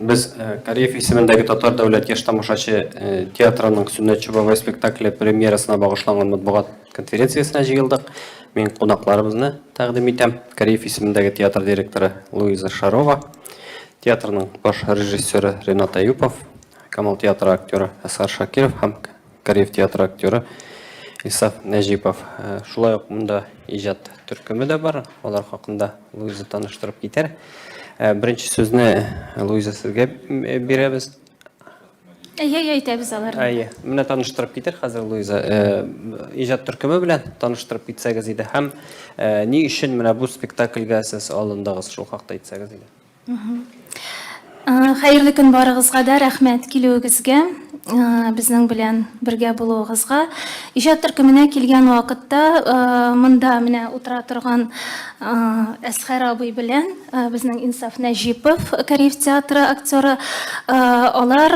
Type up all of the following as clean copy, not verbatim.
Biz Kariyev ismindagi Tatar Davlat yosh tomoshachi teatrining Sunnatchi Bobay spektakli premyerasına bag'ishlangan matbuot konferensiyasına jyылдык. Men qonaqlarimizni taqdim etəm. Kariyev ismindagi teatr direktori Luiza Sharova, teatrning bosh rejissyori Renat Ayupov, Kamal teatri aktyori Asqar Shakirov ham Kariyev teatri aktyori Isaf Najipov. Шулай ук мында ижад төркеме дә бар. Алар хакында Луиза таныштырып китәр. Birinci sözünü Luiza sizge beremiz. Әйтәбез алар. Менә таныштырып китер хәзер Луиза. Иҗат төркеме белән таныштырып китсәгез иде һәм ни өчен менә бу спектакльгә сез алындыгыз, шул хакта әйтсәгез иде. Хәерле көн барыгызга да рәхмәт килүегезгә. Безнең белән бергә булуыгызга. Иҗат төркеменә килгән вакытта монда менә утыра торган Әсхәр абый белән безнең Инсаф Нәҗипов, Кariyev театры актеры, алар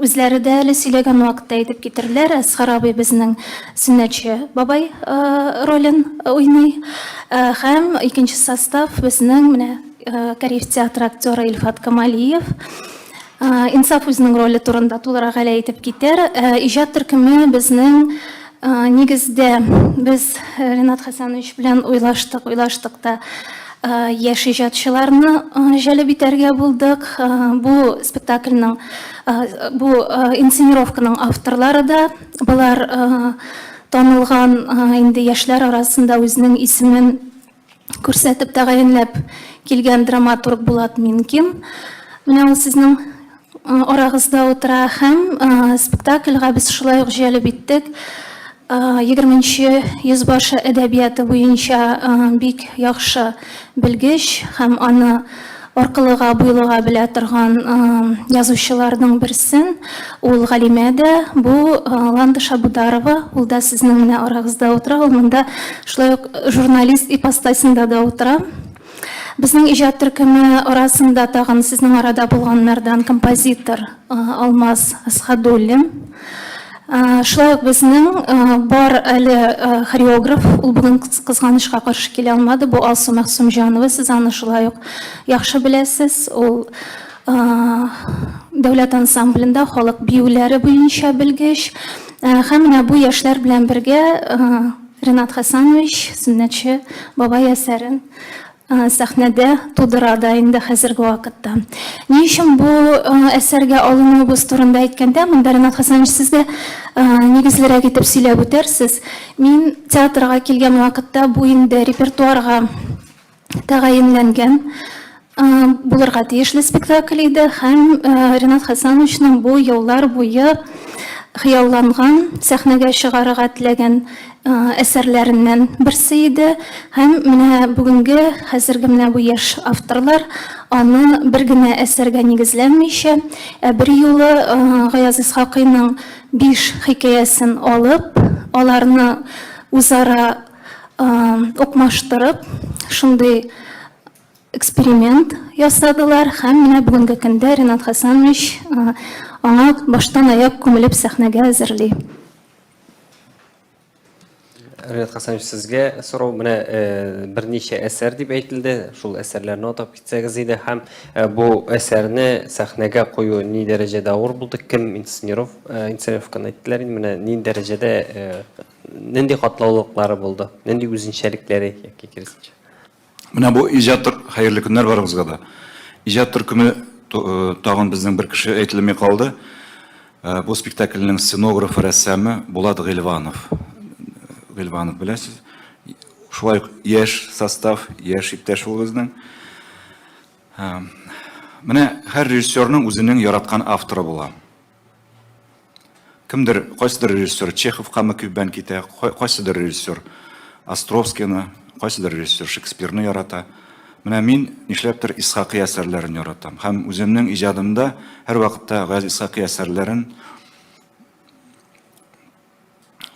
үзләре дә әле сөйләгән вакытта әйтеп китерләр. Әсхәр абый безнең Сөннәтче бабай ролен уйный. Һәм икенче состав безнең менә Kariyev театры актеры Илфат Камалиев. Инсаф үзенең роле турында тулырак әле әйтеп китер. Иҗат төркеме безнең нигездә без Ренат Хәсәнович белән уйлаштык та яшь иҗатчыларны җәлеп итәргә булдык. Бу спектакльнең, бу инсценировканың авторлары да булар танылган инде яшьләр арасында үзенең исемен күрсәтеп тәгаенләп килгән драматург Булат Минкин. Менә ул сезнең арагызда утыра һәм спектакльгә без шулай ук җәлеп иттек. 20нче йөзбашы әдәбияты буенча бик яхшы белгеч һәм аны аркылыга-буйлыга белә торган язучыларның берсен, ул Галимә дә, бу Ландыш Абударова, ул да сезнең менә арагызда утыра, ул монда шулай ук журналист ипостасында да утыра. Безнең иҗат төркеме арасында тагын сезнең арада булганнардан композитор Алмаз Асхадуллин. Шулай ук безнең бар әле хореограф, ул бүген кызганычка каршы килә алмады. Бу Алсу Мәхсүмҗанова, сез аны шулай ук яхшы беләсез. Ул дәүләт ансамблендә халык биюләре буенча белгеч. Һәм менә бу яшьләр белән бергә Ренат Хәсәнович Сөннәтче бабай әсәрен сәхнәдә тудыра да инде хәзерге вакытта. Ни өчен бу әсәргә алынуыбыз турында әйткәндә, монда Ренат Хәсәнович сезгә нигезлерәк итеп сөйләп үтәрсез. Мин театрга килгән вакытта бу инде репертуарга тәгаенләнгән булырга тиешле спектакль иде һәм Ренат Хәсәновичның бу еллар буе хыялланган, сәхнәгә чыгарырга теләгән әсәрләреннән берсе иде. Һәм менә бүгенге хәзерге менә бу яшь авторлар аны бер генә әсәргә нигезләнмичә, бер юлы Гаяз Исхакыйның 5 хикәясен алып, аларны үзара укмаштырып, шундый эксперимент ясадылар һәм менә бүгенге көндә Ренат Хәсәнович аңа баштан аяк күмелеп сәхнәгә әзерли. Ренат Хәсәнович, сезгә сорау менә берничә әсәр дип әйтелде. Шул әсәрләрне атап китсәгез иде һәм бу әсәрне сәхнәгә кую ни дәрәҗәдә авыр булды? Кем инсценировканы әйттеләр? Менә ни дәрәҗәдә нинди катлаулыклары булды? Нинди үзенчәлекләре яки киресенчә? Менә бу иҗат хәерле көннәр барыгызга да. Иҗат төркеме тагын безнең бер кеше әйтелми калды. Бу спектакльнең сценографы, рәссамы Булат Гыйльванов. Гыйльванов беләсез. Шулай яшь состав, яшь иптәш ул безнең. Менә һәр режиссерның үзенең яраткан авторы була. Кемдер, кайсыдыр режиссер Чехов камыкүбән китә, кайсыдыр режиссер Островскийны, кайсыдыр режиссер Шекспирны ярата. Менә мин нишләптер Исхакый әсәрләрен яратам. Һәм үземнең иҗадымда һәр вакытта Гаяз Исхакый әсәрләрен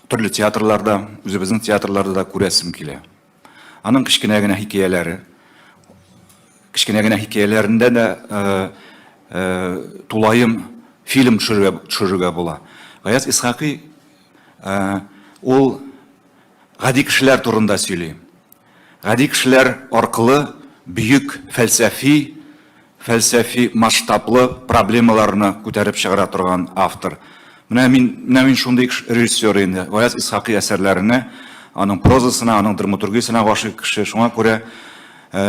төрле театрларда, үзебезнең театрларда да күрәсем килә. Аның кичкенә генә хикәяләрендә дә тулайым фильм төшерергә була. Гаяз Исхакый ул гади кешеләр турында сөйли. Гади кешеләр аркылы бүйük фәлсәфи фәлсәфи масштаблы проблемаларны күтәреп чыгара торган автор. Менә мин шундый режиссер инде. Ваяз Исхакый әсәрләренә, аның прозасына, аның драматургиясенә гашык кеше. Шуңа күрә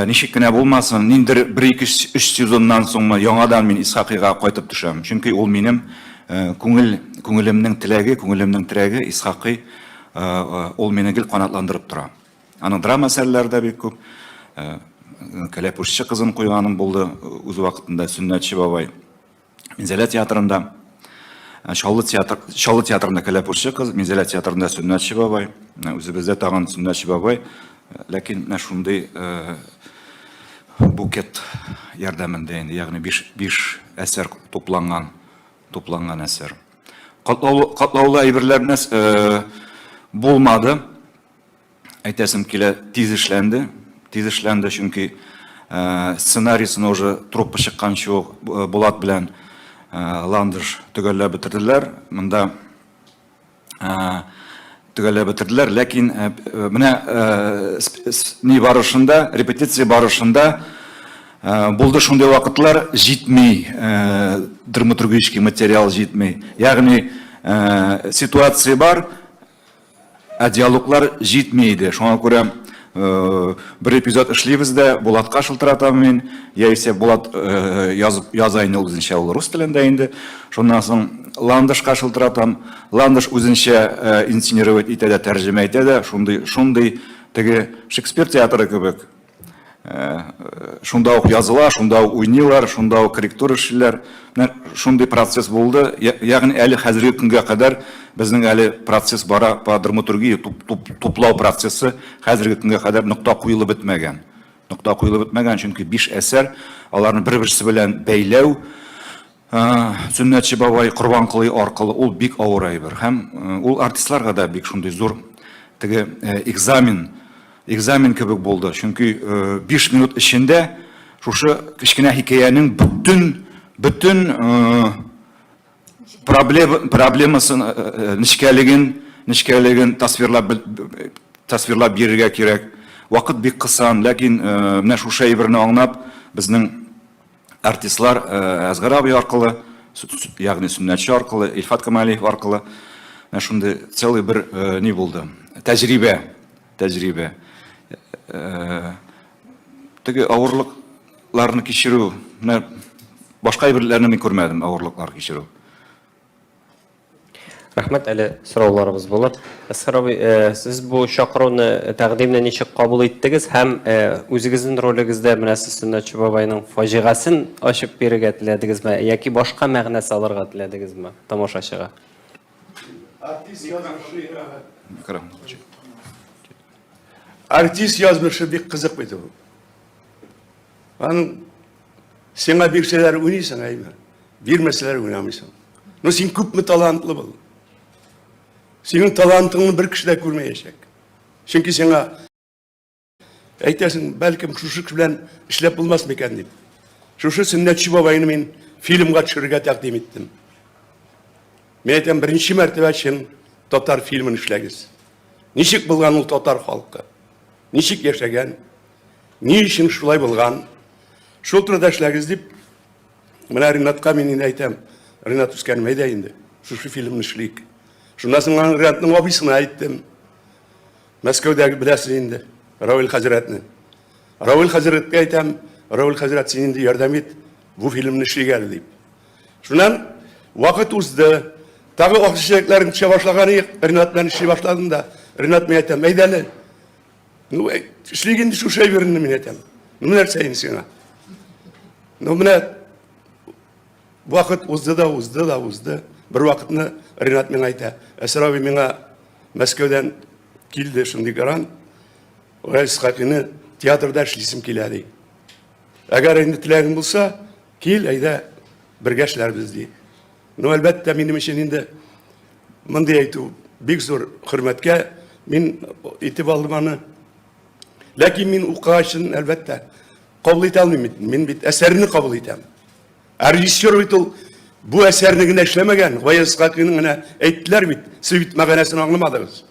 ничек кенә булмасын, ниндер 1-2-3 сезоннан соң яңадан мин Исхакыйга кайтып төшәм. Чөнки ул минем күңелемнең теләге, күңелемнең терәге Исхакый, ул мине гел канатландырып тора. Аның драма әсәрләре дә бик күп. Кәләпүшче кызын куйганым булды үз вакытында Сөннәтче бабай. Минзәлә театрында, Чаллы театрында Кәләпүшче кыз, Минзәлә театрында Сөннәтче бабай. Үзебездә тагын Сөннәтче бабай. Ләкин менә шундый букет ярдәмендә инде, ягъни 5 әсәр тупланган әсәр. Катлаулы әйберләр булмады. Әйтәсем килә, тиз эшләнде, чөнки сценарийсын уже труппа чыкканчы ук Булат белән Ландыш төгәлләп бетерделәр. Монда төгәлләп бетерделәр, ләкин менә репетиция барышында булды шундый вакытлар җитми, драматургический материал җитми. Ягъни ситуация бар, диалоглар җитми иде. Шуңа күрә bir эпизод эшлибез дә, Булатка шылтыратам мин, яисә Булат яза инде үзенчә, ул рус телендә инде. Шуннан соң Ландышка шылтыратам, Ландыш үзенчә инсценировать итә дә, тәрҗемә итә дә, шундый теге Шекспир театры кебек. Шунда ук языла, шунда ук уйныйлар, шунда ук корректура эшлиләр. Шундый процесс булды. Ягъни әле хәзерге көнгә кадәр безнең әле процесс бара, по драматургия туплау процессы хәзерге көнгә кадәр нокта куелып бетмәгән. Чөнки 5 әсәр, аларны бер-берсе белән бәйләү, Сөннәтче бабай Корбанколый аркылы, ул бик авыр әйбер. Һәм ул артистларга да бик шундый зур теге экзамен кебек булды. Чөнки 5 минут эчендә шушы кичкенә хикәянең бүтән проблемасын, нечкәлеген тасвирлап бирергә кирәк. Вакыт бик кысан, ләкин менә шушы әйберне аңлап, безнең артистлар Әзгар абый аркылы, ягъни Сөннәтче аркылы, Илфат Камалиев аркылы, шундый целый бер ни булды. Тәҗрибә. Теге авырлыкларны кичерү, башка әйберләрне мин күрмәдем, авырлыклар кичерү. Рәхмәт, әле сорауларыбыз булыр. Әсгар, сез бу чакыруны тәкъдимне ничек кабул иттегез һәм үзегезнең ролегездә менә сез Сөннәтче бабайның фаҗигасын ачып бирергә теләдегезме, яки башка мәгънәсе алырга теләдегезме тамашачыга? Артист язмышы бик кызык бит ул. Аның сиңа бирсәләр уйныйсың, әйме? Бирмәсәләр уйнамыйсың. Ну син күпме талантлы бул. Синең талантыңны бер кеше дә күрмәячәк. Чөнки сиңа әйтәсең, бәлкем шушы кеше белән эшләп булмас микән дип. Шушы Сөннәтче бабайны мин фильмга төшерергә тәкъдим иттем. Мен әйтәм, беренче мәртәбә өчен татар фильмын эшләгез. Ничек булган ул татар халкы? Ничек яшәгән? Ни өчен шулай булган? Шул турыда эшләгез дип, менә Ринатка мин әйтәм, Ринат үскән мәйдә инде. Шушы фильмны эшлик. Шуннан соң Ринатның абыйсына әйттем. Мәскәүдәге беләсез инде, Равил хәзрәтне. Равил хәзрәткә әйтәм, Равил хәзрәт син инде ярдәм ит, бу фильмны эшлигәр дип. Шуннан вакыт узды. Тагы акчалыкларын төшә башлаган идек, Ринат белән эшли башладым да. Ринат мен әйтәм, әйдәле. Ну, эшлигәнде шушы әйберне мен әйтәм. Ну, нәрсә инде сиңа? Ну, менә вакыт узды. Бер вакытны Ринат мен әйтә, Әсәр абый миңа Мәскәүдән килде шундый гаран. Исхакыйны театрда эшлисем килә ди. Әгәр инде теләгең булса, кил, әйдә, бергә эшләрбез ди. Ну, әлбәттә, минем өчен инде мондый әйтү бик зур хөрмәткә мин итеп алдым аны. Ләкин мин укыгачын әлбәттә кабул итә алмыйм. Мин бит әсәрне кабул итәм. Режиссер бит ул бу әсәрне генә эшләмәгән. Исхакыйның генә әйттеләр бит, сез бит мәгънәсен аңламадыгыз.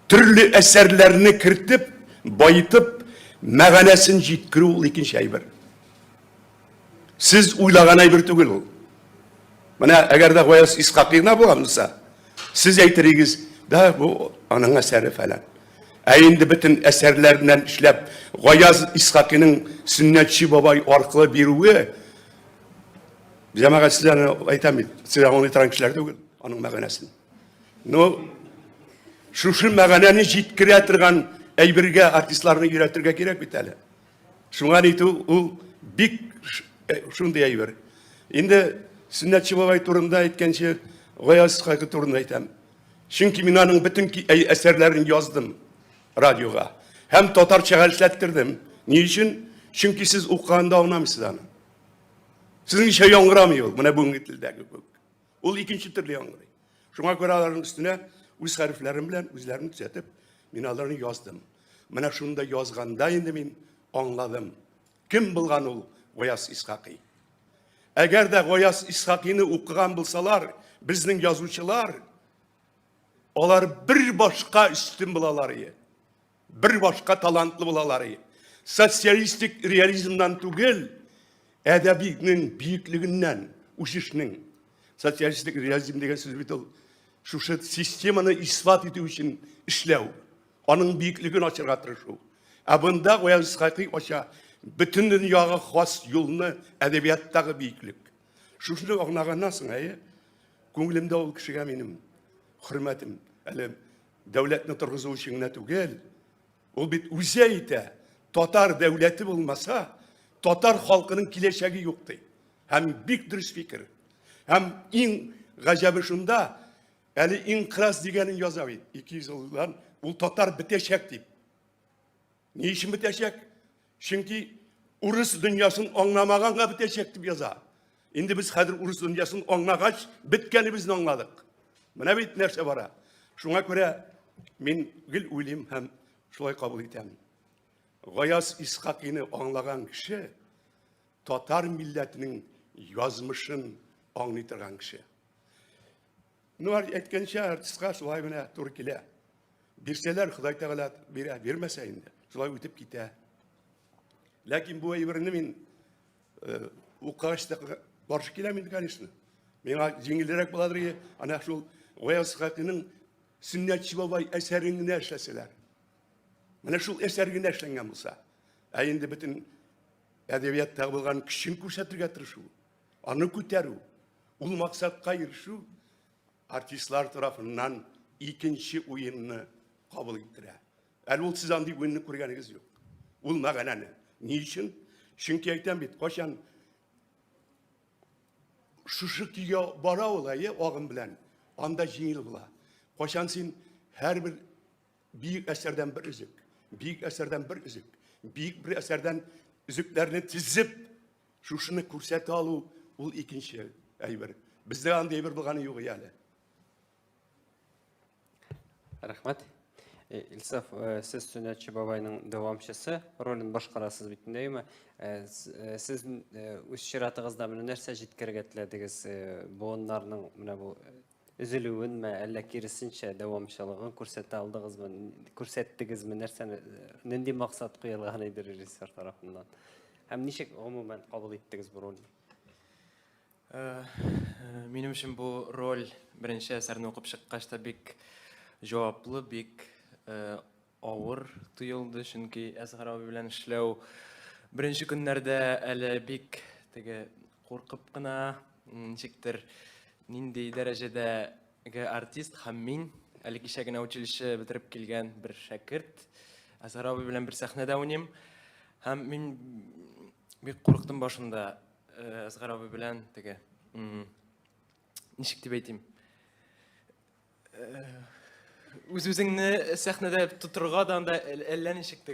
Төрле әсәрләрне кертеп, байытып, мәгънәсен җиткерү ул икенче әйбер. Siz uyлаганай bir түгел ул. Менә әгәр дә Гаяз Исхакыйна булганса, siz әйтерегез, да бу аның әсәре фәлән. Ә инде бөтен әсәрләреннән эшләп, Гаяз Исхакыйның Сөннәтче бабай аркылы бирүе, җәмәгать сезләрне әйтәм бит, сез аңлый торган кешеләр түгел, аның мәгънәсен. Ну, шушы мәгънәне җиткерә торган әйбергә артистларны өйрәтергә кирәк бит әле. Шуңа ниту ул бик шундый әйбер. Инде Сөннәтче бабай турында әйткәнче, Гаяз Исхакый турында әйтәм. Чөнки мин аның бөтен әсәрләрен яздым радиога. Һәм татарчага эшләттердем. Ни өчен? Чөнки сез укыганда аңламыйсыз аны. Сезнеңчә яңгырамый ул, менә бүгенге телдәге күк. Ул икенче төрле яңгырый. Шуңа күрә аларның өстенә үз хәрефләрем белән үзләрен төзәтеп, мин аларны яздым. Менә шунда язганда инде мин аңладым. Кем булган ул Гаяз Исхакый? Әгәр дә Гаяз Исхакыйны укыган булсалар, безнең язучылар, алар бер башка үстен булалар иде. Бер башка талантлы булалар иде. Социалистик реализмнан түгел, әдәбиятның биеклегеннән, үсешнең. Социалистик реализм дигән сүз бит ул шушы системаны исбат итү өчен эшләү, аның биеклеген ачырга тырышу. Ә бында Гаяз Исхакый ача bütün dünyaga хас юлны әдәбияттагы биеклек. Шушны аңлаганнан соң, күңелемдә ул кешегә минем хөрмәтем, әле дәүләтне торгызу өчен генә түгел. Ул бит үзе әйтә, татар дәүләте булмаса, татар халкының киләчәге юк ди. Һәм бик дөрес фикер. Һәм иң гаҗәбе шунда, әле инқираз дигәнен яза бит. 200 елдан ул татар бетәчәк дип. Ни өчен бетәчәк? Çünkü Urus dünyasını anlamaganга bitecek diye yazar. Şimdi biz hadi Urus dünyasını anlagaç, bitkenimizni anladık. Buna bit nerse bara. Şuna göre min gül uylayım hem şulay kabul etem. Gayas Исхакыйны anlagan kişi, Tatar milletinin yazmışın anlaytırgan kişi. Nur etkençe artistga şulay bana tur kile. Birseler Huday Teala vermese indi. Şulay ötüp gite. Lakin bu ayırını min uqaşta barış kilemin kanısını. Bana cengilerek buladır ya, ana şu Gayaz Исхакыйның Sünnetçi babay eserini eşleseler. Mana şu eserine eşlengen bulsa. Ayında bütün edebiyatta bulgan kişinin kursattırga tırışı. Anı küteru. Ul maksatqa erişu artistlar tarafından ikinci oyununu kabul ettirer. Ol siz andi oyununu kurganınız yok. Ul mağananı. Niçin? Çünkü aytan bit. Koşan şuşu kiye bara olayı oğun bilen. Anda jengil bula. Koşan sen her bir büyük eserden bir üzük. Büyük eserden bir üzük. Büyük bir eserden üzüklerini tizip şuşunu kursat alı ul ikinci ayber. Bizde anda ayber bulganı yok yani. Рахмат. İlsaf, siz Sünnetçi babayның devamçısı, rolün başqarasız bitindeymi? Siz üç şiratınızda mı nerse jitkirge tilediniz? Bu onlarının bu üzülüğün mü, elle kirisinçe devamçılığın kursettiniz mi? Nerse nendi maksat kıyılğan edir rejissör tarafından? Hem nişek umumen kabul ettiniz bu rolü? Benim için bu rol birinci eserini okup çıkkaçta bik javaplı, bik ağır tuyuldu. Çünkü Asghar abi bilen işlew birinci günlerde әле bik korkup gına nişektir nindi derecede artist hem min әле kişegine училище bitirip kelgen bir şagirt. Asghar abi bilen bir sahnede oynayım. Hem min bik korktum başında Asghar abi bilen nişek dep aytayım. Үзүзеңне сәхнәдә тутырга да әллә ничек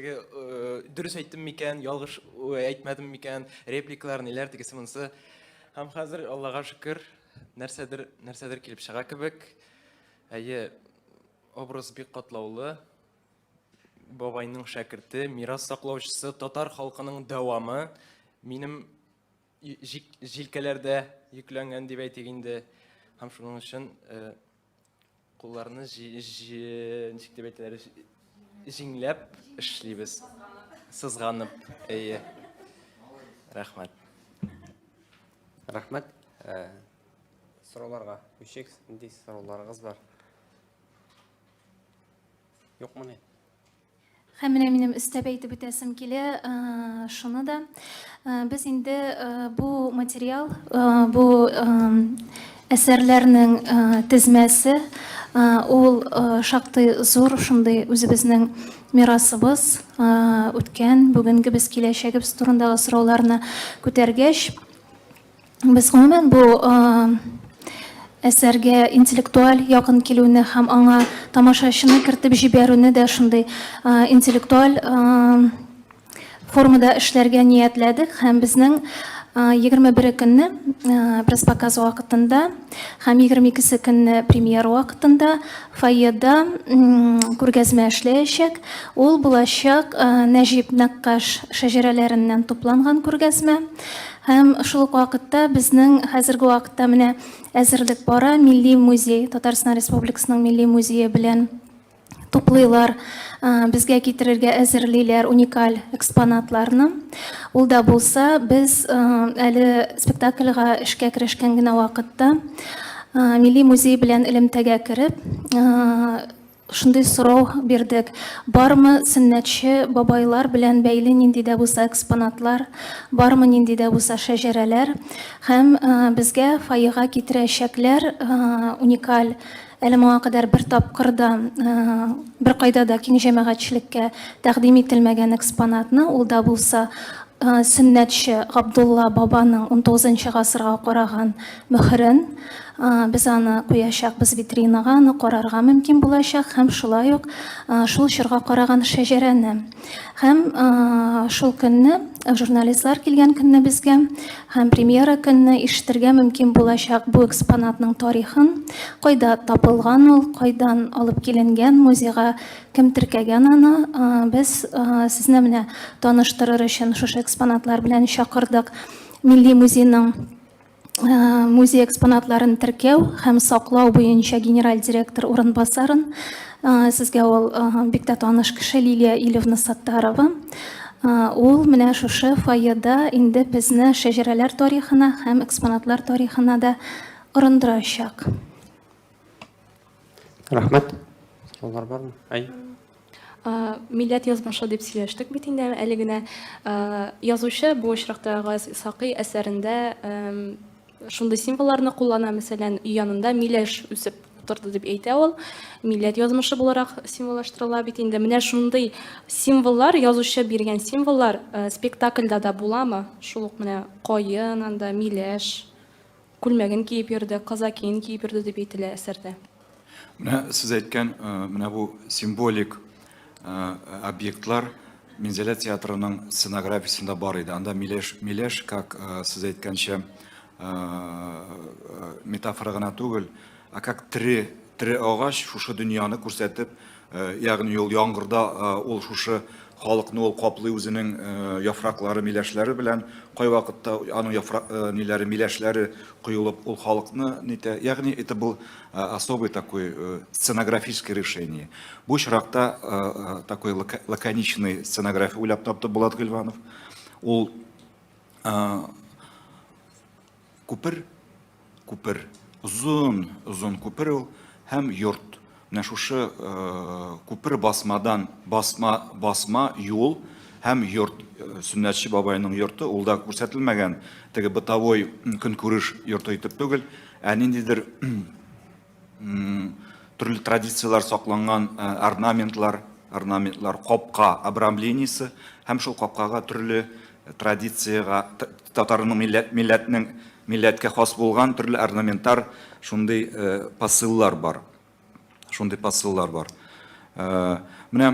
дөрес әйттем микән, ялгыш әйтмәдем микән, репликалар ниләр тигесе монсы. Һәм хәзер Аллага шөкер, нәрсәдер килеп чыга кебек. Әйе, образ бик катлаулы. Бабайның шәкерте, мирас саклаучысы, татар халкының дәвамы. Минем җилкәләрдә йөкләнгән дип әйтик инде. Һәм шуның өчен Kullarını jinglep işleybiz. Sızganıp. İyi. Rahmat. Рахмет. Сорауларга көчек, нинди сорауларыгыз бар? Юкмы ни? Һәм менә минем өстәп әйтеп үтәсем килә, шуны да. Без инде бу материал, бу әсәрләрнең тезмәсе, ул шактый зур, шундый үзебезнең мирасыбыз, үткән, бүгенге без киләчәгебез турындагы сорауларны күтәргәч, без гомумән бу әсәргә интеллектуаль якын килүне һәм аңа тамашачыны кертеп җибәрүне дә шундый интеллектуаль формада эшләргә ниятләдек һәм безнең 21 көнне пресс-показ вакытында һәм 22 көнне премьера вакытында фойеда күргәзмә эшләячәк. Ул булачак Нәҗип Нәккаш шәҗәрәләреннән тупланган күргәзмә. Һәм шул ук вакытта безнең хәзерге вакытта менә әзерлек бара. Милли музей, Татарстан Республикасының Милли музее белән туплыйлар, безгә китерергә әзерлиләр уникаль экспонатларны. Ул да булса, без әле спектакльгә эшкә керешкән генә вакытта Милли музей белән элемтәгә кереп, шундый сорау бирдек. Бармы сөннәтче бабайлар белән бәйле нинди дә булса экспонатлар, бармы нинди дә булса шәҗәрәләр, һәм безгә фойега китерәчәкләр уникаль, әле моңа кадәр бер тапкырда бер кайда да киң җәмәгатьчелеккә тәкъдим ителмәгән экспонатны, ул да булса сөннәтче Габдулла бабаның 19 гасырга караган мөхерен. Без аны куячакбыз витринага, аны карарга мөмкин булачак һәм шулай ук шул чорга караган шәҗәрәне. Һәм шул көнне журналистлар килгән көнне безгә һәм премьера көнне ишетергә мөмкин булачак бу экспонатның тарихын, кайда тапылган ул, кайдан алып киленгән, музейга кем теркәгән аны. Без сезне менә таныштырыр өчен шушы экспонатлар белән чакырдык. Милли музейның музей экспонатларын теркәү һәм саклау буенча генераль директор урынбасарын, сезгә ул бик тә таныш кеше Лилия Илевна Саттарова. Ул менә шушы фойеда инде безне шәҗәрәләр тарихына һәм экспонатлар тарихына да орындырачак. Рахмет. Сораулар бармы? Ай. Милләт язмышы дип сөйләштек бит инде, әле генә язучы бу очракта Гаяз Исхакый әсәрендә шундый символларны куллана, мәсәлән, янында миләш үсеп утырды дип әйтә ул. Милләт язмышы буларак символлаштырыла бит инде. Менә шундый символлар, язучы биргән символлар спектакльдә дә буламы? Шул ук менә каен, анда миләш, күлмәген киеп йөрде, казакин киеп йөрде дип әйтелә әсәрдә. Менә сез әйткән, менә бу символик объектлар Минзәлә театрының сценографиясында бар иде. Анда миләш, как сез әйткәнчә, метафора гына түгел, как тире агач шушы дөньяны күрсәтеп, ягъни ул яңгырда ул шушы халыкны ул каплый үзенең яфраклары, миләшләре белән, кай вакытта аның ниләре, миләшләре куелып ул халыкны нитә. Ягъни это был особый такой сценографическое решение. Бу очракта такой лаконичный сценография уйлап тапты Булат Гыйльванов. Ул күпер, узун күпер ул һәм йорт. Менә шушы күпер басма юл һәм йорт, Сөннәтче бабайның йорты, ул да күрсәтелмәгән теге бытовой көнкүреш йорты итеп түгел, ниндидер төрле традициялар сакланган орнаментлар, капка обрамлениясе һәм шул капкага төрле традицияга, татарның милләткә хас булган төрле орнаменттар, шундый посыллар бар. Менә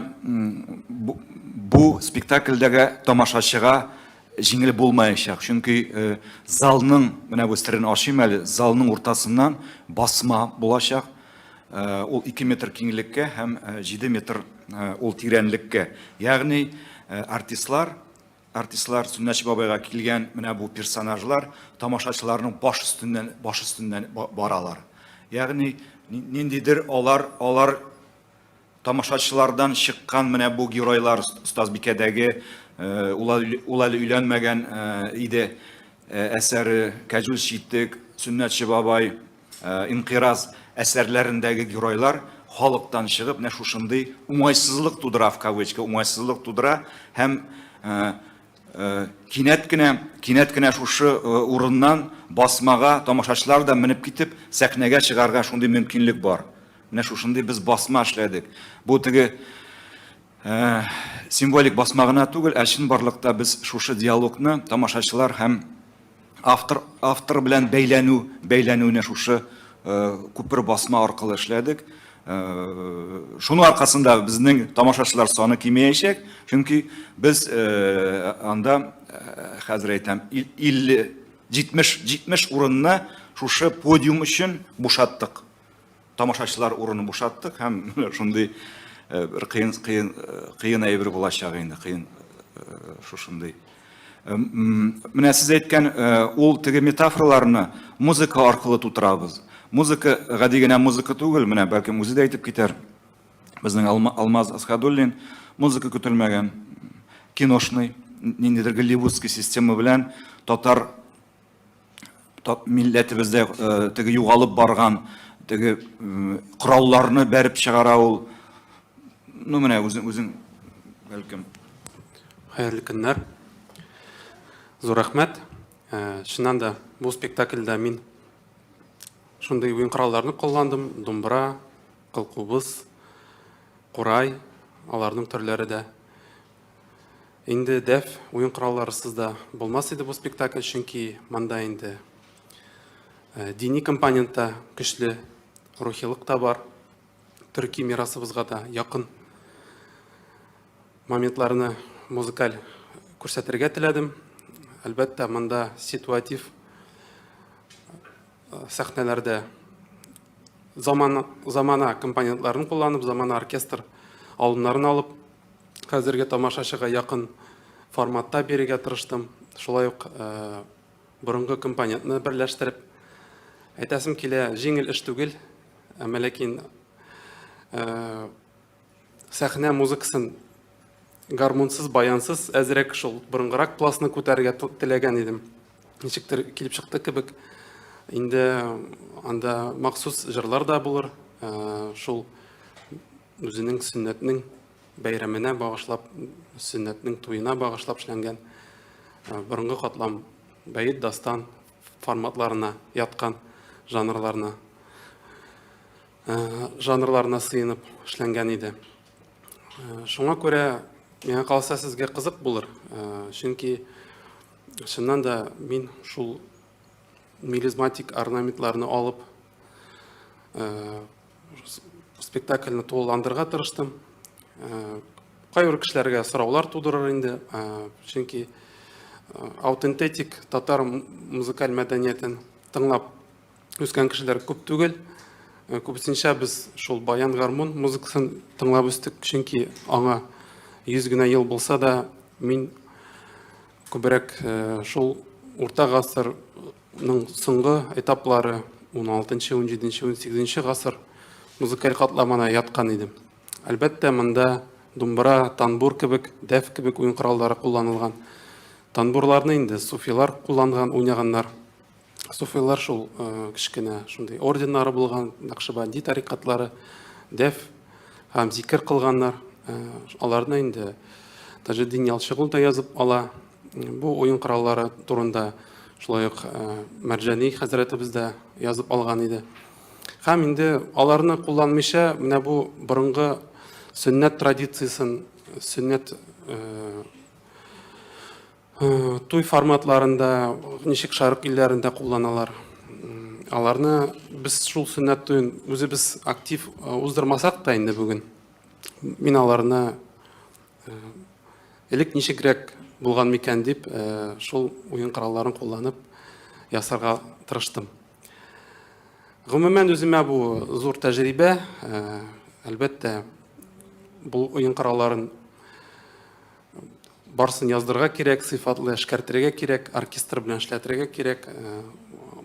бу спектакльдәге тамашачыга җиңел булмаячак, чөнки залның, менә бу стерен ачыйм әле, залның уртасыннан басма булачак. Ул 2 метр киңлеккә һәм 7 метр ул тирәнлеккә. Ягъни артистлар, Сөннәтче бабайга килгән менә бу персонажлар тамашачыларның баш өстеннән баралар. Ягъни ниндидер алар тамашачылардан чыккан менә бу геройлар, Остазбикәдәге ул әле өйләнмәгән иде. әсәре, Кәҗүл Читек, Сөннәтче бабай, Инкыйраз әсәрләрендәге геройлар халыктан чыгып, менә шушындый уңайсызлык тудыра, в кавычка, уңайсызлык тудыра һәм кинәт кенә шушы урыннан басмага тамашачылар да менеп китеп, сәхнәгә чыгарга шундый мөмкинлек бар. Менә шушындый без басма эшләдек. Бу теге символик басма гына түгел, чын барлыкта без шушы диалогны тамашачылар һәм автор белән бәйләнүне шушы күпер басма аркылы эшләдек. Шуның аркасында безнең тамашачылар саны кимәячәк, чөнки без анда хәзер әйтәм 50-70 урынны шушы подиум өчен бушаттык. Тамашачылар урынын бушаттык һәм шундый бер кыен әйбер булачак инде, кыен шушындый. Менә сез әйткән ул теге метафораларны музыка аркылы тутырабыз. Музыка гади генә музыка түгел, менә бәлкем үзе дә әйтеп китәр. Безнең Алмаз Асхадуллин музыка көтелмәгән, киношный, ниндидер голливудский система белән татар милләтебездә теге югалып барган теге коралларны бәреп чыгара ул. Ну менә үзең бәлкем. Хәерле көннәр. Зур рәхмәт. Чыннан да бу спектакльдә мин шундый уен коралларны кулландым, думбра, кылкубыз, курай, аларның төрләре дә. Инде дәф уен коралларысыз да булмас иде бу спектакль, чөнки монда инде дини компонентта көчле, рухилык та бар. Төрки мирасыбызга да якын моментларны музыкаль күрсәтергә теләдем. Әлбәттә, монда ситуатив сәхнәләрдә замана компонентларын кулланып, замана оркестр алымнарын алып, хәзерге тамашачыга якын форматта бирергә тырыштым. Шулай ук борынгы компонентны берләштереп, әйтәсем килә, җиңел эш түгел, ләкин сәхнә музыкасын гармонсыз, баянсыз, әзрәк шул борынгырак пласны күтәрергә теләгән идем. Ничектер килеп чыкты кебек. Инде анда махсус җырлар да булыр. Шул үзенең сөннәтнең бәйрәменә багышлап, сөннәтнең туена багышлап эшләнгән борынгы катлам бәйет, дастан форматларына яткан жанрларына сыенып эшләнгән иде. Шуңа күрә миңа калса сезгә кызык булыр. Чөнки чыннан да мин шул мелизматик орнаментларны алып спектакльне тулыландырырга тырыштым. Кайбер кешеләргә сораулар тудырыр инде, чөнки аутентетик татар музыкаль мәдәниятен тыңлап үскән кешеләр күп түгел. Күпсенчә без шул баян гармон музыкасын тыңлап үстек, чөнки аңа 100 генә ел булса да, мин күбрәк шул урта гасырның соңгы этаплары 16-нчы, 17-нче, 18-нче гасыр музыкаль катламына яткан идем. Әлбәттә, монда думбра, танбур кебек, дәф кебек уен кораллары кулланылган. Танбурларны инде суфилар кулланган, уйнаганнар. Суфилар шул кичкенә шундый орденнары булган, Нақшбанди тарикатлары, дәф һәм зикр кылганнар. Аларны инде Таҗетдин Ялчыгул да язып ала. Бу уен кораллары турында шулай ук Мәрҗани хәзрәтебез дә язып алган иде. Һәм инде аларны кулланмыйча, менә бу борынгы сөннәт традициясын, сөннәт туй форматларында, ничек шарык илләрендә кулланалар. Аларны без шул сөннәт туен үзебез актив уздырмасак та инде бүген. Мин аларны элек ничегрәк булган микән дип, шул уен коралларын кулланып ясарга тырыштым. Гомумән үземә бу зур тәҗрибә. Әлбәттә, бу уен коралларын барсын яздырга кирәк, сыйфатлы эшкәртергә кирәк, оркестр белән эшләтергә кирәк.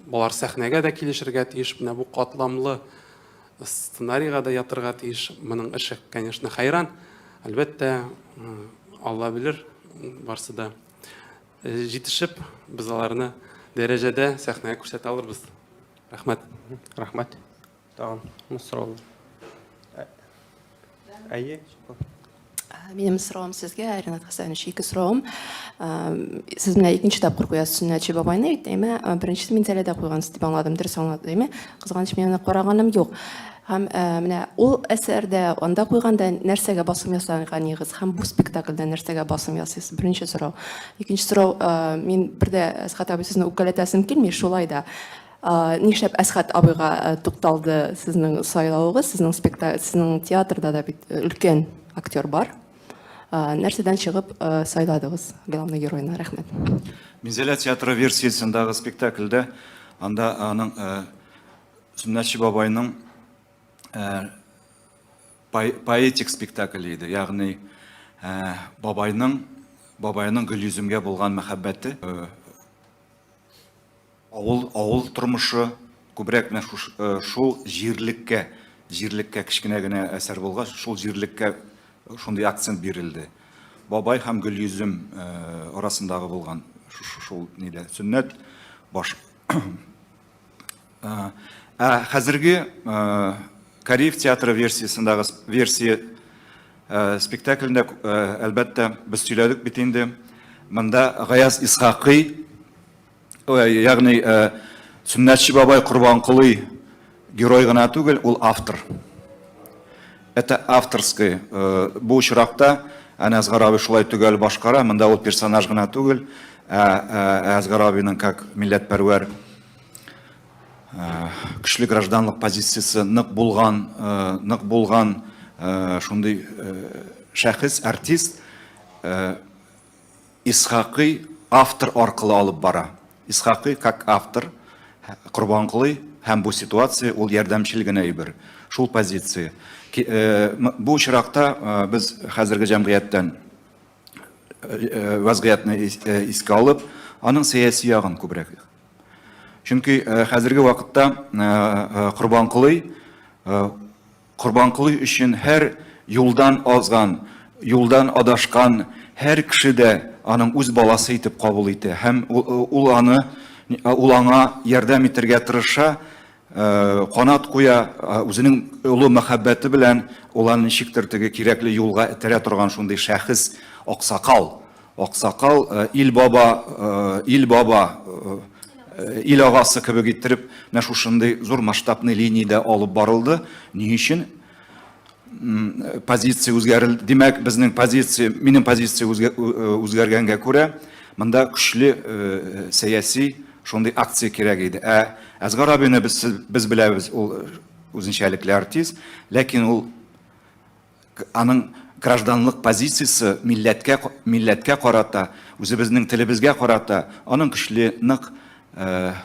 Булар сәхнәгә дә килешергә тиеш, менә бу катламлы сценарийга да ятырга тиеш. Моның эше, конечно, хайран. Әлбәттә, Алла белер, барсы да җитешеп, без аларны дәрәҗәдә сәхнәгә күрсәтә алырбыз. Рәхмәт. Рахмат. Тагын сорау. Әйе. Минем сұрауым сізге, Ринат Хасанович, екі сұрауым. Сіз мына екінші тапқыр қоясыз Сүннәтші бабайны, дейме? Біріншісі мен тәләдә қойғансыз деп аңладым, дұрыс аңладым, дейме? Қызғаныш мен қарағаным жоқ. Һәм менә ул әсәрдә анда қойғанда нәрсәгә басым ясалган негез, һәм бу спектакльдә нәрсәгә басым ясыйсыз? Беренче сорау. Икенче сорау, мин бердә Әсхат абый сезне үпкәләтәсем килми, шулай да. Нишләп Әсхат абыйга тукталды сезнең сайлауыгыз? Сезнең театрда да бит өлкән актер бар. Нәрсәдән чыгып сайладыгыз главный геройна? Рәхмәт. Минзәлә театры версиясендәге спектакльдә анда аның Сүннәтче бабайның поэтик спектакль иде. Ягъни бабайның Гөлйөземгә булган мәхәббәте, авыл тормышы күбрәк шул җирлеккә кечкенә генә әсәр булгач, шул җирлеккә шундый акцент бирелде. Бабай һәм Гөлйөзем арасындагы булган шул нидә Сүннәт баш. Хәзерге Кариев театры версиясендәге спектакльдә әлбәттә без сөйләдек бит инде. Монда Гаяз Исхакый, ягъни Сүннәтче бабай Курбанколый герой гына түгел, ул автор. Это авторский. Бу очракта Әзгар абый шулай түгел башкара, монда ул персонаж гына түгел, Әзгар абыйның как милләтпәрвәр көчле гражданлык позициясы нык булган шундый шәхес, артист Исхакый автор аркылы алып бара. Исхакый как автор, Курбанколый һәм бу ситуация ул ярдәмчел генә әйбер. Шул позиция. Бу очракта без хәзерге җәмгыятьтән вазгыятны искә алып, аның сәяси ягын күбрәк. Чөнки хәзерге вакытта Курбанколый өчен һәр юлдан азган, юлдан адашкан һәр кеше дә аның үз баласы итеп кабул итә һәм ул аңа ярдәм итәргә тырыша, канат куя, үзенең улы мәхәббәте белән уларны ничектер теге кирәкле юлга этәрә торган шундый шәхес Аксакал, ил баба, ил агасы кебек иттереп, менә шушындый зур масштабный линиядә алып барылды. Ни өчен? Позиция үзгәрелде. Димәк, безнең позиция, минем позиция үзгәргәнгә күрә, монда көчле сәяси шундый акция кирәк иде. Әзгар абыйны без беләбез, ул үзенчәлекле артист, ләкин ул аның гражданлык позициясе милләткә карата, үзебезнең телебезгә карата, аның көчле нык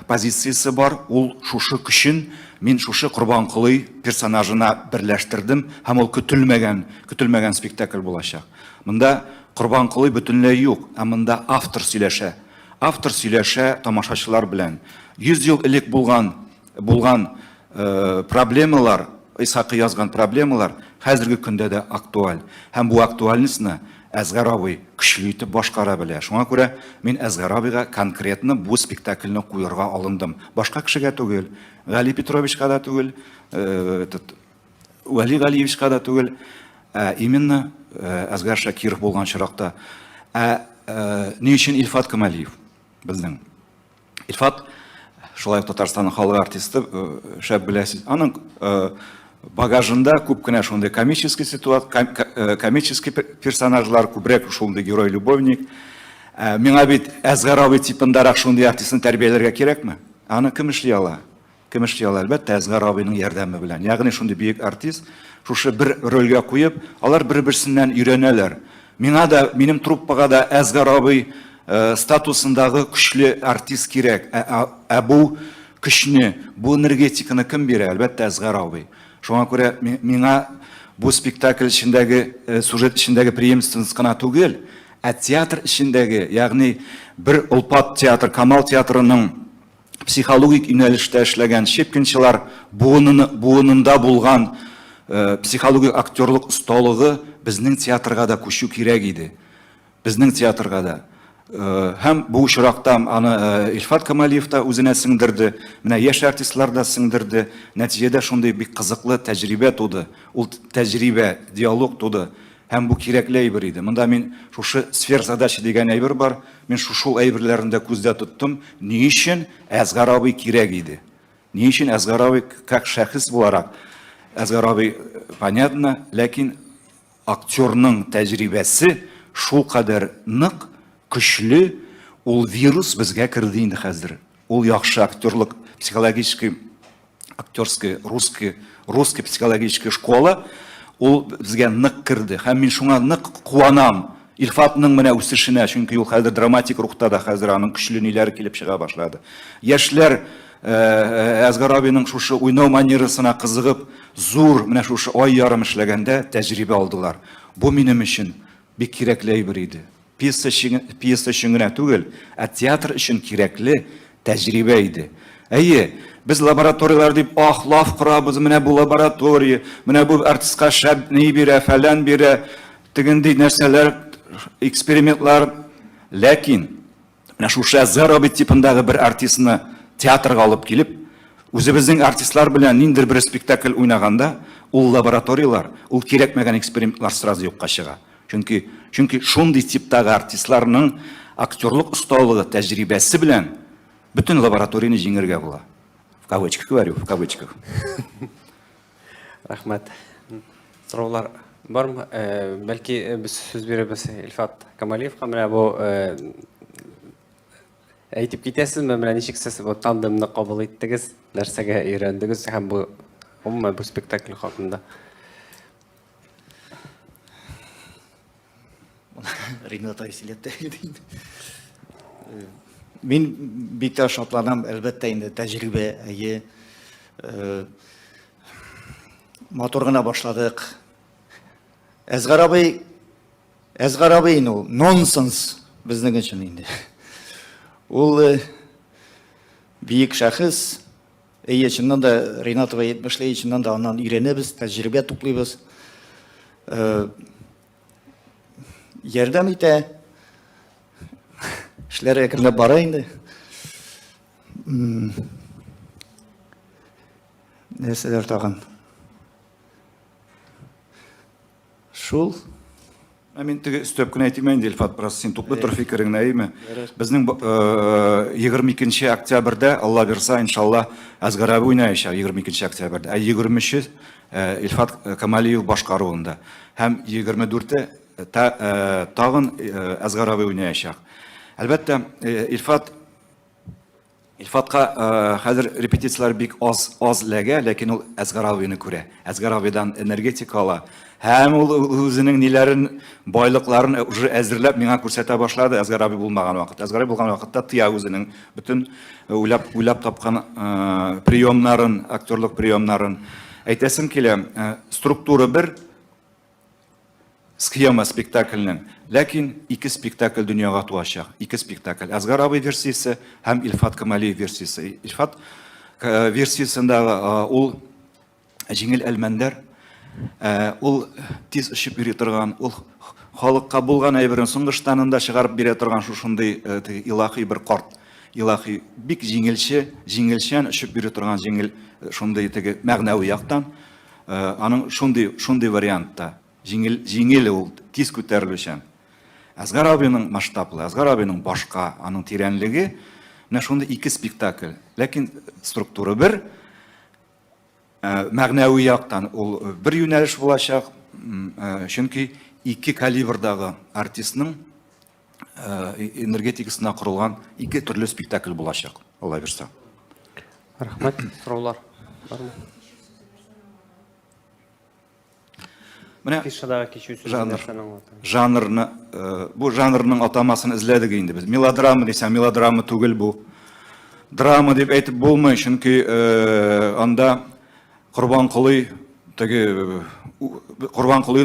позициясе бар. Ул шушы көчен мин шушы Курбанколый персонажына берләштердем һәм ул көтелмәгән спектакль булачак. Монда Курбанколый бөтенләй юк, ә монда автор сөйләшә. Автор сөйләшә тамашачылар белән. 100 ел элек булган проблемалар, Исхакый язган проблемалар хәзерге көндә дә актуаль. Һәм бу актуальностьны Әзгар абый көчле итеп башкара белә. Шуңа күрә мин Әзгар абыйга конкретно бу спектакльне куярга алындым. Башка кешегә түгел, Гали Петровичка да түгел, Вали Галиевичка да түгел, именно Әзгар Шакиров булган чиракта. Ни өчен Илфат Камалиев безнең? Илфат шулай Татарстанның халык артисты, шәп беләсез. Аның багажында күп кенә шундый комический персонажлар, күбрәк шундый герой-любовник. Миңа бит Әзгар абый типындарак шундый артистны тәрбияләргә кирәкме? Аны кем эшли ала? Кем эшли ала? Әлбәттә, Әзгар абыйның ярдәме белән. Ягъни шундый бийек артист, шушы бер рольгә куеп, алар бер-берсеннән өйрәнәләр. Миңа да, минем труппага да Әзгар абый статусындагы көчле артист кирәк. Бу көчне, бу энергетиканы кем бирә? Әлбәттә, Әзгар абый. Шуңа күрә миңа бу спектакль эчендәге, сюжет эчендәге преемственность кына түгел, ә театр эчендәге, ягъни бер Улпат театр, Камал театрының психологик юнәлештә эшләгән Щепкинчылар буынында булган психологик актерлык осталыгы безнең театрга да күчү кирәк иде. Безнең театрга да. һәм бу очракта аны Илфат Камалиев та үзенә сеңдерде, менә яшь артистлар да сеңдерде. Нәтиҗәдә шундый бик кызыклы тәҗрибә туды. Ул тәҗрибә, диалог туды. Һәм бу кирәкле әйбер иде. Монда мин шушы сфер задача дигән әйбер бар. Мин шушы әйберләрендә күздә тоттым. Ни өчен Әзгарабый кирәк иде? Ни өчен Әзгарабый как шәхес буларак? Әзгарабый понятно, ләкин актерның тәҗрибәсе шул кадәр нык, көчле, ул вирус безгә кирде инде хәзер. Ул яхшы актерлык, психологический, актерский, русский психологический школа, ул безгә нык кирде. Һәм мин шуңа нык куанам. Илфатның менә үсешенә, чөнки ул хәзер драматик рухта да хәзер аның көчле ниләре килеп чыга башлады. Яшьләр Әзгарабийның шушы уйнау манерасына кызыгып, зур менә шушы ай ярым эшләгәндә тәҗрибә алдылар. Бу минем өчен бик кирәкле әйбер иде. Пьеса өчен генә түгел, ә театр өчен кирәкле тәҗрибә иде. Әйе, без лабораториялар дип лаф корабыз, менә бу лаборатория, менә бу артистка шәп ни бирә, фәлән бирә, тегенди нәрсәләр, экспериментлар. Ләкин менә шушы Әзгарабый типындагы бер артистны театрга алып килеп, үзебезнең артистлар белән ниндидер бер спектакль уйнаганда, ул лабораториялар, ул кирәкмәгән экспериментлар сразу юкка чыга. Чөнки шундый типтагы артистларның актерлык осталыгы, тәҗрибәсе белән бөтен лабораторияны җиңәргә була. В кавычках говорю, в кавычках. Рәхмәт. Сораулар бармы? Бәлки без сүз бирәбез Илфат Камалиевка. Менә бу әйтеп китәсезме, менә ничек сез бу тандемны кабул иттегез, нәрсәгә өйрәндегез һәм бу бу спектакль хакында? Ринат Айсилетте. Мин бик тә шатланам, әлбәттә инде тәҗрибә, әйе. Матур гына башладык. Әзгарабый ул нонсенс безнең өчен инде. Ул бик шәхес, әйе, чыннан да Ринатова әйтмешләй, чыннан да аннан өйрәнәбез, тәҗрибә туплыйбыз. Ярдәм итә. Эшләр әкренләп бара инде. Нәрсәләр тагын? Шул. Мин теге өстәп кенә әйтим инде, Илфат, biraz син туплы тор фикереңне әйме. Безнең 22 октябрьдә, Алла бирса, иншалла, Әзгарабый уйнаячак 22 октябрьдә. 23 Илфат Камалиев башкаруында. Һәм 24 тагын Әзгарабый уйнаячак. Әлбәттә, Илфатка хәзер репетициялар бик аз ләгә, ләкин ул Әзгарабыйны күрә. Әзгарабыйдан энергетика ала. Һәм ул үзенең ниләрен, байлыкларын уже әзерләп миңа күрсәтә башлады Әзгарабый булмаган вакыт. Әзгарабый булган вакытта тыя үзенең бөтен уйлап тапкан приемнарын, актерлык приемнарын. Әйтәсем килә, структура бер, схема спектакльнең, ләкин ике спектакль дөньяга туачак. Ике спектакль. Әзгарабый версиясе һәм Илфат Камалиев версиясе. Илфат версиясендә ул җиңел әлмәндәр, ул тиз ишеп йөри торган, ул халыкка булган әйберен соңгыштанында чыгарып бирә торган шушындый илаһи бер карт. Илаһи бик җиңелчән ишеп йөри торган җиңел шундый теге мәгънәви яктан, аның шундый вариантта җиңел ул тиз күтәрелүчән. Әзгарабыйның масштаблы, Әзгарабыйның башка, аның тирәнлеге, менә шундый ике спектакль. Ләкин структура бер, мәгънәви яктан ул бер юнәлеш булачак, чөнки ике калибрдагы артистның энергетикасына корылган ике төрле спектакль булачак. Алла бирсә. Рәхмәт. Сораулар бармы? Менә Пишадагы кичү сүзләрен жанрны, бу жанрның атамасын эзләдек инде без. Мелодрама дисәм, мелодрама түгел бу. Драма дип әйтеп булмый, чөнки анда Корбан Кулый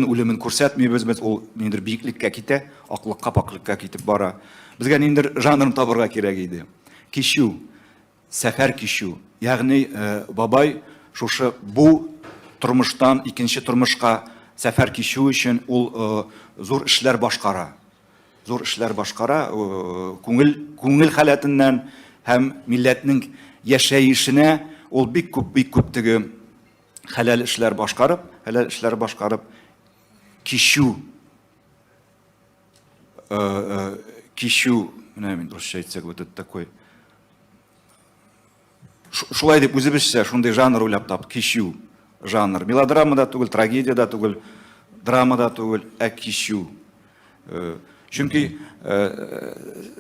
үлемен күрсәтмибез, без ул ниндидер биеклеккә китә, аклыкка, паклыкка китеп бара. Безгә ниндидер жанрын табырга кирәк иде. Кичү, сәфәр кичү. Ягъни бабай шушы бу тормыштан икенче тормышка сәфәр кичү өчен ул зур эшләр башкара. зур эшләр башкара, күңел халәтеннән һәм милләтнең яшәешенә ул бик күп теге хәләл эшләр башкарып, кичү, менә мин русча әйтсәк, вот это такой, шулай дип үзебезчә шундый жанр уйлап тап, кичү жанр. Мелодрама да түгел, трагедия да түгел, драма да түгел, кичү. Чөнки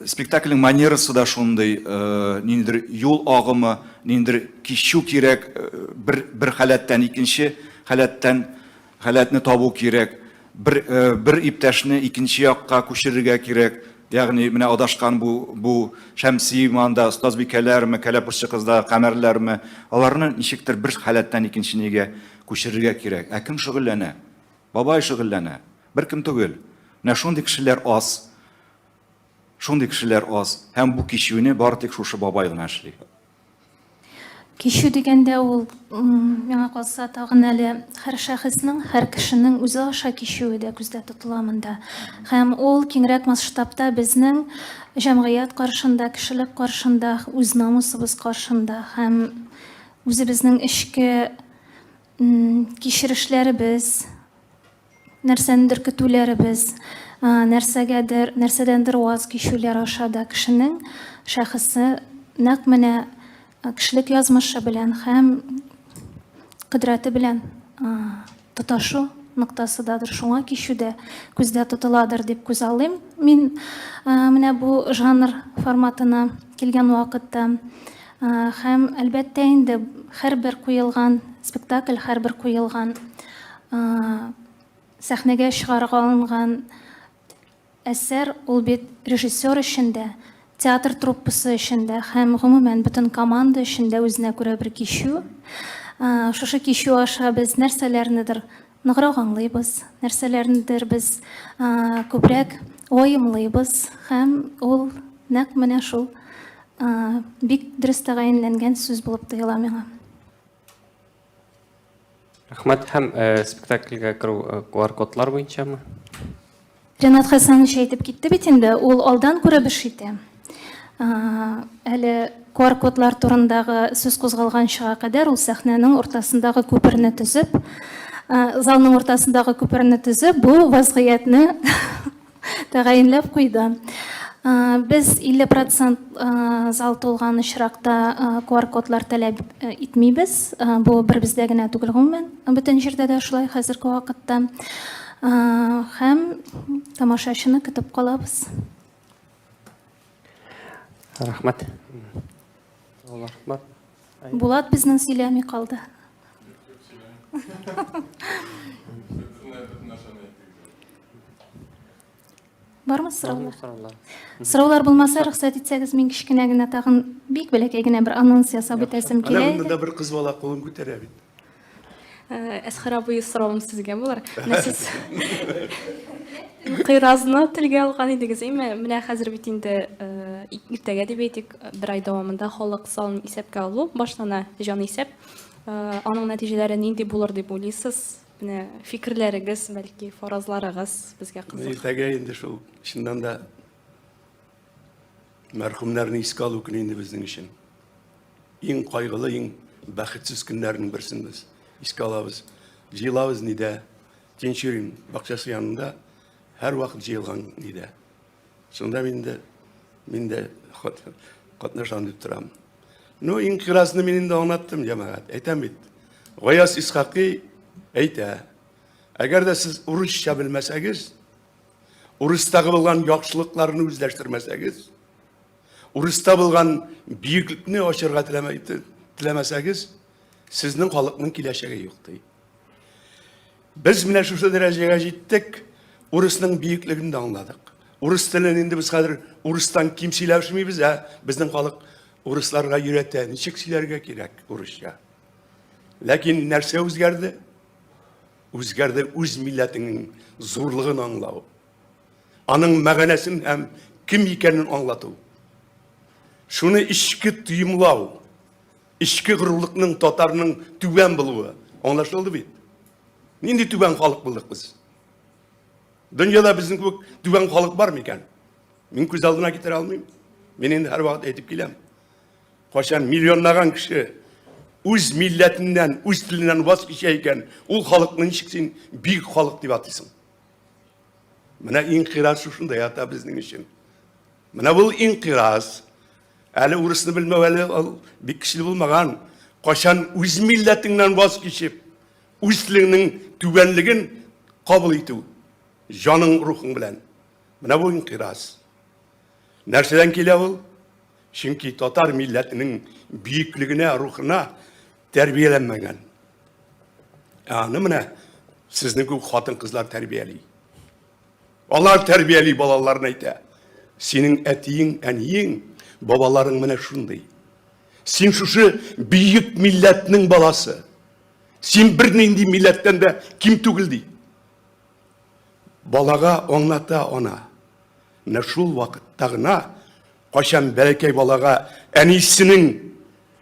спектакльнең манерасы да шундый, ниндидер юл агымы, ниндидер кичү кирәк, бер халәттән икенче халәтне табу кирәк, бер иптәшне икенче якка күчерергә кирәк. Ягъни менә адашкан бу Шәмси манда остазбикәләрме, кәләпүрче кызлар, камерләрме, аларны ничектер бер халәттән икенченегә күчерергә кирәк. Кем шөгыльләнә? Бабай шөгыльләнә. Беркем түгел. Менә шундый кешеләр аз. Һәм бу кичүне бары тик шушы бабай гына эшли. Кичү дигәндә ул миңа калса тагын әле һәр шәхеснең, һәр кешенең үзе аша кичүе дә күздә тотыла монда. Һәм ул киңрәк масштабта безнең җәмгыять каршында, кешелек каршында, үз намусыбыз каршында һәм үзебезнең эчке кичерешләребез, нәрсәнедер көтүләребез, нәрсәдәндер ваз кичүләр аша да кешенең шәхесе нәкъ менә кешелек язмышы белән һәм кыдраты белән тоташу ноктасыдадыр. Шуңа кичүдә күздә тотыладыр дип күз алыйм. Мин менә бу жанр форматына килгән вакытта һәм әлбәттә инде һәрбер куелган спектакль, һәрбер куелган сәхнәгә чыгарылган әсәр ул бит режиссер өчен дә, театр труппасы өчен дә һәм гомумән бөтен команда өчен дә үзенә күрә бер кичү. Шушы кичү аша без нәрсәләрнедер ныграк аңлыйбыз, нәрсәләрнедер без күбрәк уйымлыйбыз һәм ул нәкъ менә шул бик дөрес тәгаенләнгән сүз булып тоела миңа. Рәхмәт. Һәм спектакльгә керү QR-кодлар буенчамы? Ренат Хәсәнович әйтеп китте бит инде, ул алдан күрә биш итә. Әле QR-кодлар турындагы сүз кузгалганчыга кадәр ул сәхнәнең уртасындагы күперне төзеп, залның уртасындагы күперне төзеп, бу вазгыятьне тәгаенләп куйды. Без 50% зал тулган очракта QR-кодлар таләп итмибез. Бу бер бездә генә түгел гомумән, бөтен җирдә дә шулай хәзерге вакытта. Һәм тамашачыны көтеп калабыз. Рәхмәт. Булат безнең сөйләми калды. Бармы сораулар? Сораулар булмаса, рөхсәт итсәгез, мин кичкенә генә тагын бик бәләкәй генә бер анонс ясап үтәсем килә. Менә монда бер кыз бала кулын күтәрә бит. Әсхәр абый соравым сезгә булыр. Сез кыйразны телгә алган идегез, менә хәзер бит инде иртәгә дип әйтик, бер ай дәвамында халык санын исәпкә алу башлана, җан исәп. Аның нәтиҗәләре нинди булыр дип уйлыйсыз? Менә фикерләрегез, бәлки фаразларыгыз безгә кызык. Иртәгә инде шул чыннан да мәрхүмнәрне искә алу көне инде безнең өчен. Иң кайгылы, иң бәхетсез көннәрнең берсен без искә алабыз. Җыелабыз нидә? Тинчурин бакчасы янында һәр вакыт җыелган нидә. Шунда мин дә катнашам дип торам. Ну, иң кирасны мин инде аңлаттым, җәмәгать. Әйтәм бит. Гаяз Исхакый әйтә. Әгәр дә сез урысча белмәсәгез, урыстагы булган яхшылыкларны үзләштермәсәгез, урыста булган биеклекне ачырга теләмәсәгез, сезнең халыкның киләчәге юк ди. Без менә шушы дәрәҗәгә җиттек, урысның биеклеген дә аңладык. Урыс телен инде без хәзер урыстан ким сөйләшмибез, безнең халык урысларга өйрәтә, ничек сөйләргә кирәк урысча. Ләкин нәрсә үзгәрде? Үзгәрде үз милләтенең зурлыгын аңлау. Аның мәгънәсен һәм ким икәнен аңлату. Шуны ичке тойымлау, ичке горурлыкның татарның түбән булуы. Аңлашылды бит. Нинди түбән халык булдык без? Дөньяда безнең күп түбән халык бар микән? Мен көз алдына кетіре алмаймын. Мен енді әр уақыт айтып келем. Қашан миллионнаған кіші өз милләтінен, өз тілінен бас кеше екен, ол халықтың шексен биік халық деп атайсың. Мына инқираз шушындай ата біздің үшін. Мына бұл инқираз. Әлі ұрысыны білмеу, әлі бек кішілі болмаған. Қашан өз милләтіңнен бас кешеп, өз тіліңнің түбәнлігін қабыл ету. Жаның, рухың білән. Мына бұл инқираз. Нәрседен келе бұл? Чөнки татар милләтінің биіклігіне, рухына тәрбиеленмеген. Аны міне, сіздің көп қатын қызлар тәрбиелей. Олар тәрбиелей балаларын айта. Сенің әтейің, әнейің, бабаларың міне шындай. Сен шушы биік милләтінің баласы. Сен бірнеңдей милләттен де кем түгілдей. Балаға оңната она. Міне шул вақыттағына қашан бәлекей балаға әнейсінің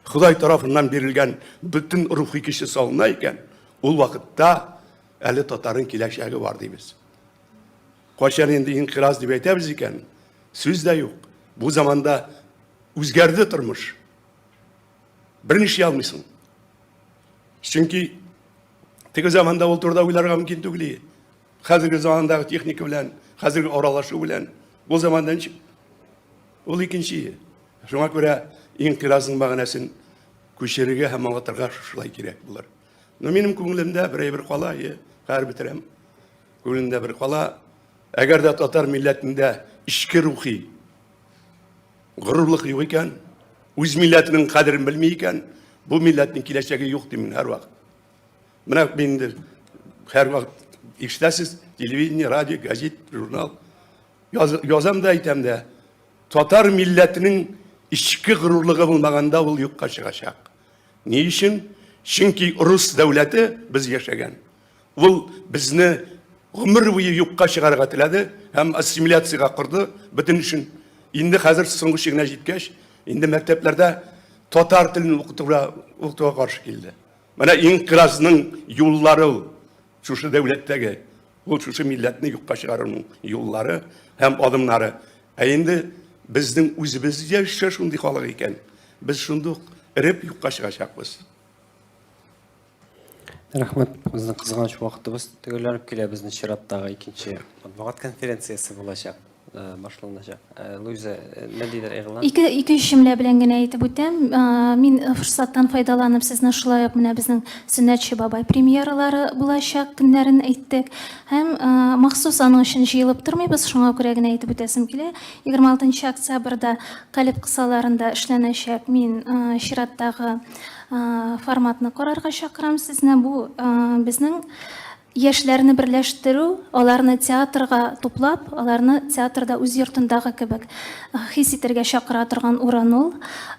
Құдай тарафынан берілген бүтін рухи кіші салына екен, ол вақытта әлі татарын келешегі бар дейміз. Қашан енді инқираз деп айтамыз екен, сөз де жоқ. Бұл заманда өзгерді тұрмыш. Бірнеше алмайсың. Чөнки теге заманда ол турда ойларға мүмкін түгілі. Қазіргі замандағы техника білән, қазіргі оралашу білән, бұл замандан шық. Ол екінші. Шуңа көре инқиразның мағынасын көшерге һәм аңлатырға шушылай керек булар. Но менің көңілімдә бір қала, қар бітірем. Көңілімдә бір қала, әгәр дә татар милләтендә ішкі рухи ғұрурлық юк екен, өз милләтінің қадірін білмей екен, бұл милләтнің келешегі юк деймін әр вақыт. Мына менде әр вақыт ишетәсез, телевидение, радио, газет, журнал язам да айтам да, татар милләтінің ішкі ғұрурлығы болмағанда ол юққа шығашақ. Не үшін? Чөнки рус дәулеті біз яшәгән. Ол бізні ғұмыр бойы юққа шығарға тіледі, һәм ассимиляцияға құрды, бүтін үшін. Енді қазір соңғы шегіне жеткеш, енді мектеплерде татар тілін оқытуға қарсы келді. Мына инқиразның юллары, шушы дәулеттегі, ол шушы милләтні юққа шығарының юллары һәм адымнары. Енді біздің өзімізде шундай халық екен. Біз шундук іреп юққа шығашақпыз. Рахмет, біздің қызғаныш уақытыбыз төгіліп келе біздің Шираттағы екінші матбуғат конференциясы болашақ, башланacak. Луиза, не дейдер Эғлан? Ике шимле белән генә әйтеп үтәм. Мин форсаттан файдаланып сезне шулай ук менә безнең Сөннәтче бабай премьералары булачак көннәрен әйттек. Һәм махсус аның өчен җыелып тормыйбыз, шуңа күрә генә әйтеп үтәсем килә. 26 октябрьдә Калип кысаларында эшләнәчәк мин Шираттагы форматны карарга чакырам сезне. Бу безнең яшьләрне берләштерү, аларны театрга туплап, аларны театрда үз йортындагы кебек хис итәргә чакыра торган урын ул.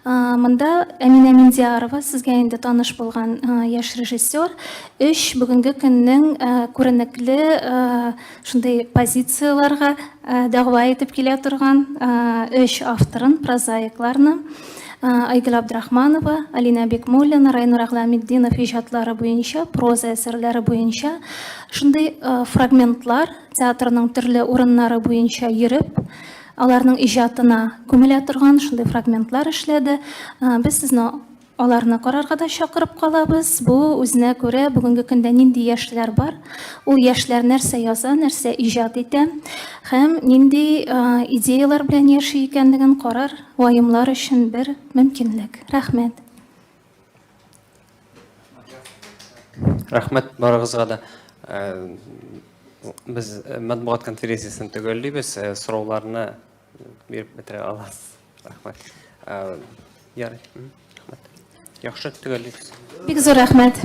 Монда Әминә Миндиярова, сезгә инде таныш булган яшь режиссер, 3 бүгенге көннең күренекле шундый позицияларга дәгъва итеп килә торган 3 авторын, прозаикларны, Айгөл Абдрахманова, Алина Бекмуллина, Райнур Агламетдинов иҗатлары буенча, проза әсәрләре буенча шундый фрагментлар театрның төрле урыннары буенча йөреп, аларның иҗатына күмелә торган шундый фрагментлар эшләде. Без сезне аларны карарга да чакырып калабыз. Бу үзенә күрә бүгенге көндә нинди яшьләр бар, ул яшьләр нәрсә яза, нәрсә иҗат итә һәм нинди идеялар белән яши икәнлеген карар, ваемлар өчен бер мөмкинлек. Рәхмәт. Рахмет барыгызга да. Без матбугат конференциясын төгәллибез, сорауларны биреп бетерә алабыз. Рахмет. Ярый. Яхшы төгәллибез. Бик зур рәхмәт.